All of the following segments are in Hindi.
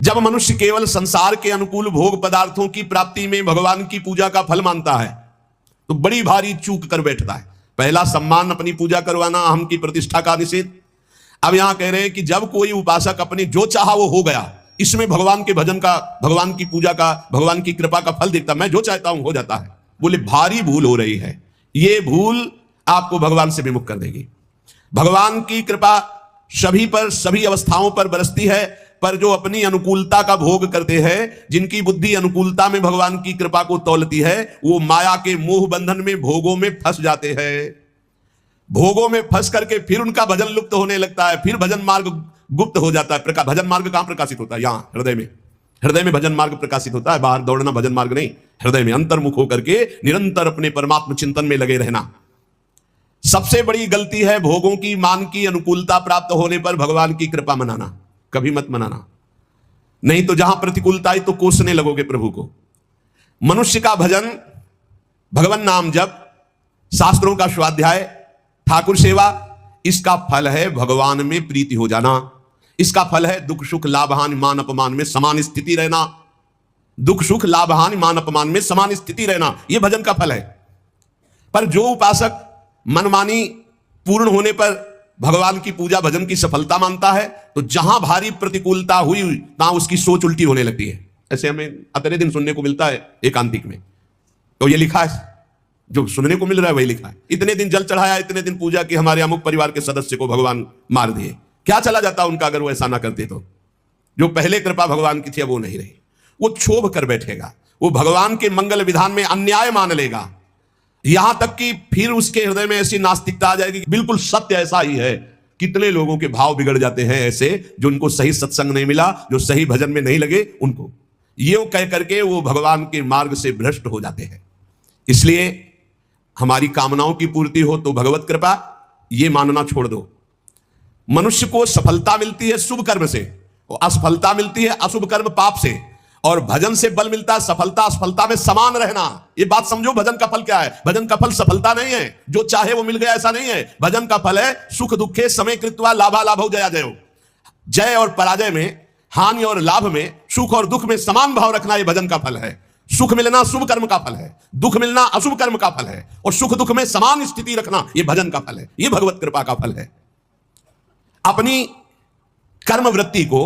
जब मनुष्य केवल संसार के अनुकूल भोग पदार्थों की प्राप्ति में भगवान की पूजा का फल मानता है तो बड़ी भारी चूक कर बैठता है। पहला, सम्मान, अपनी पूजा करवाना, अहम की प्रतिष्ठा का निषेध। अब यहां कह रहे हैं कि जब कोई उपासक अपने जो चाहा वो हो गया, इसमें भगवान के भजन का, भगवान की पूजा का, भगवान की कृपा का फल दिखता, मैं जो चाहता हूं हो जाता है। बोले भारी भूल हो रही है, ये भूल आपको भगवान से विमुख कर देगी। भगवान की कृपा सभी पर, सभी अवस्थाओं पर बरसती है, पर जो अपनी अनुकूलता का भोग करते हैं, जिनकी बुद्धि अनुकूलता में भगवान की कृपा को तौलती है, वो माया के मोह बंधन में, भोगों में फंस जाते हैं। भोगों में फंस करके फिर उनका भजन लुप्त होने लगता है, फिर भजन मार्ग गुप्त हो जाता है। भजन मार्ग कहां प्रकाशित होता है? यहां हृदय में। हृदय में भजन मार्ग प्रकाशित होता है, बाहर दौड़ना भजन मार्ग नहीं। हृदय में अंतर्मुख होकर के निरंतर अपने परमात्म चिंतन में लगे रहना। सबसे बड़ी गलती है भोगों की, मान की अनुकूलता प्राप्त होने पर भगवान की कृपा मनाना। कभी मत मनाना, नहीं तो जहां प्रतिकूलता आई तो कोसने लगोगे प्रभु को। मनुष्य का भजन, भगवान नाम जप, शास्त्रों का स्वाध्याय, ठाकुर सेवा, इसका फल है भगवान में प्रीति हो जाना। इसका फल है दुख सुख लाभ हानि मान अपमान में समान स्थिति रहना। दुख सुख लाभ हानि मान अपमान में समान स्थिति रहना, यह भजन का फल है। पर जो उपासक मनमानी पूर्ण होने पर भगवान की पूजा भजन की सफलता मानता है, तो जहां भारी प्रतिकूलता हुई तहां उसकी सोच उल्टी होने लगती है। ऐसे हमें अतरे दिन सुनने को मिलता है एकांतिक में, तो ये लिखा है, जो सुनने को मिल रहा है वही लिखा है। इतने दिन जल चढ़ाया, इतने दिन पूजा की, हमारे अमुक परिवार के सदस्य को भगवान मार दिए। क्या चला जाता उनका अगर वो ऐसा ना करते तो? जो पहले कृपा भगवान की थी वो नहीं रही। वो क्षोभ कर बैठेगा, वो भगवान के मंगल विधान में अन्याय मान लेगा, यहां तक कि फिर उसके हृदय में ऐसी नास्तिकता आ जाएगी कि बिल्कुल सत्य ऐसा ही है। कितने लोगों के भाव बिगड़ जाते हैं ऐसे, जो उनको सही सत्संग नहीं मिला, जो सही भजन में नहीं लगे, उनको ये कह करके वो भगवान के मार्ग से भ्रष्ट हो जाते हैं। इसलिए हमारी कामनाओं की पूर्ति हो तो भगवत कृपा, ये मानना छोड़ दो। मनुष्य को सफलता मिलती है शुभ कर्म से, और असफलता मिलती है अशुभ कर्म पाप से। और भजन से बल मिलता है सफलता असफलता में समान रहना। ये बात समझो, भजन का फल क्या है? भजन का फल सफलता नहीं है, जो चाहे वो मिल गया, ऐसा नहीं है। भजन का फल है सुख दुखे समय कृत्वा लाभा लाभो जया जयो। जय और पराजय में, हानि और लाभ में, सुख और दुख में समान भाव रखना, ये भजन का फल है। सुख मिलना शुभ कर्म का फल है, दुख मिलना अशुभ कर्म का फल है, और सुख दुख में समान स्थिति रखना, यह भजन का फल है, यह भगवत कृपा का फल है। अपनी कर्म वृत्ति को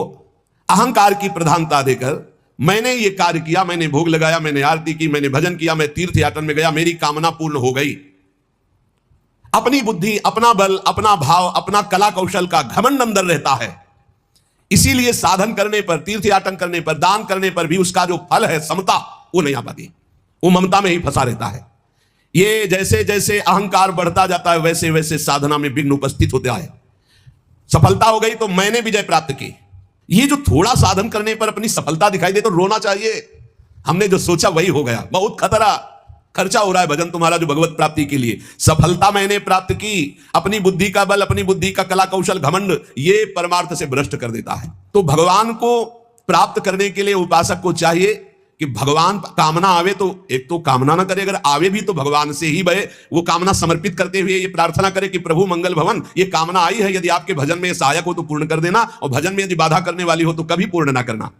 अहंकार की प्रधानता देकर, मैंने ये कार्य किया, मैंने भोग लगाया, मैंने आरती की, मैंने भजन किया, मैं तीर्थ यात्रा में गया, मेरी कामना पूर्ण हो गई। अपनी बुद्धि, अपना बल, अपना भाव, अपना कला कौशल का घमंड अंदर रहता है। इसीलिए साधन करने पर, तीर्थ यात्रा करने पर, दान करने पर भी उसका जो फल है समता, वो नहीं आ पाती। वो ममता में ही फंसा रहता है। ये जैसे जैसे अहंकार बढ़ता जाता है, वैसे वैसे साधना में विघ्न उपस्थित होता है। सफलता हो गई तो मैंने विजय प्राप्त की, ये जो थोड़ा साधन करने पर अपनी सफलता दिखाई दे तो रोना चाहिए। हमने जो सोचा वही हो गया, बहुत खर्चा हो रहा है भजन तुम्हारा जो भगवत प्राप्ति के लिए। सफलता मैंने प्राप्त की, अपनी बुद्धि का बल, अपनी बुद्धि का कला कौशल घमंड, ये परमार्थ से भ्रष्ट कर देता है। तो भगवान को प्राप्त करने के लिए उपासक को चाहिए कि भगवान कामना आवे तो एक तो कामना ना करे, अगर आवे भी तो भगवान से ही भय, वो कामना समर्पित करते हुए ये प्रार्थना करे कि प्रभु मंगल भवन, ये कामना आई है, यदि आपके भजन में सहायक हो तो पूर्ण कर देना, और भजन में यदि बाधा करने वाली हो तो कभी पूर्ण ना करना।